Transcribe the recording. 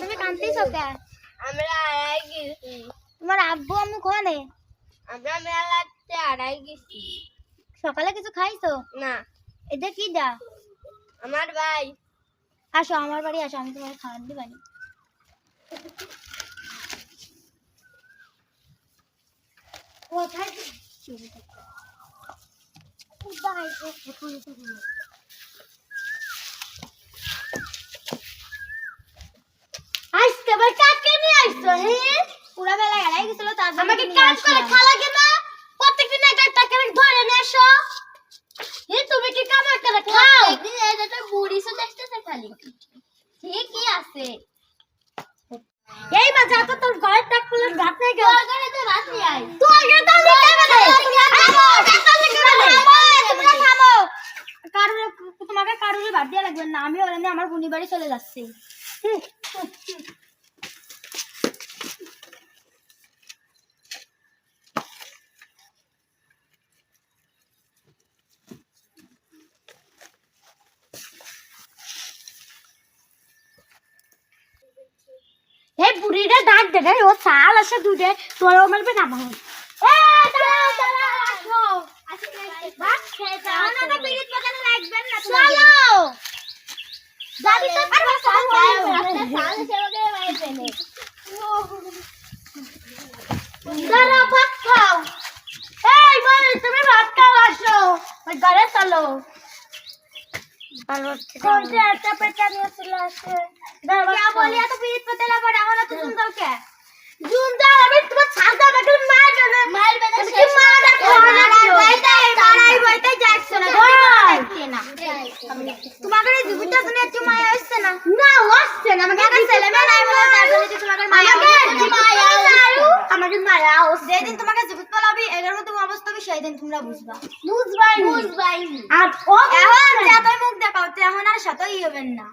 তুমি কাঁদতেছো কেন? আমরা আড়াই গেছি। তোমার আব্বু আম্মু কোনে? আমরা মেলাতে আড়াই গেছি। সকালে কিছু খাইছো? না, এটা কি দা? আমার ভাই। আসো আমার বাড়ি আসো, আমি তোমার খাবার দিবানি। কোথায় আজকে আবার কাকে নিয়ে আইছো? হ্যাঁ পুরা বেলা এড়াই গেছিল, তার জন্য আমাকে কাজ করে খাওয়া লাগে না। প্রত্যেকদিন একটা একটা করে ধরে নিয়ে আসো। তুমি কি কামাই করে খাও? একদিন এটা বুড়ি সে দেখতেছে খালি। ঠিকই আছে। এই বাজা তো তোর ঘরের টাকুলের ভাত নাই গেল। তোর ঘরে তো ভাত নিয়ে আই। তোর ঘরে তো তোমাকে কারুরই ভাত দিয়া লাগবে না, আমি ওরা নিয়ে আমার বুনি বাড়ি চলে যাচ্ছি। এই বুড়িটা ডাক দে রে, ও চাল আসে দুধে তোর মারবে না ভাই। তুমি ভাত খাও, আসো ঘরে চলো। একটা পেটা নিয়ে চলে আসে বলি এত পিরিত পেতে না পড়ে আমার এত সুন্দর কে জুনদা আমি তোমার ছাদা আমাকে মারবে না মারবে না সে মারা পাড়াই বইতে যাচ্ছে না তোমাকে এই জীবিতটা শুনে একটু মায়া আসছে না না আসছে না আমাকে একটা ছেলে মেয়ে নাই বলে তার জন্য কি তোমাকে মায়া আমাকে মায়া যেদিন তোমাকে জীবিত বলাবি এর মধ্যে অবস্থা হবে সেই দিন তোমরা বুঝবাই বুঝবাই আর ও এখন যতই মুখ দেখাও এখন আর সাথেই হবেন না।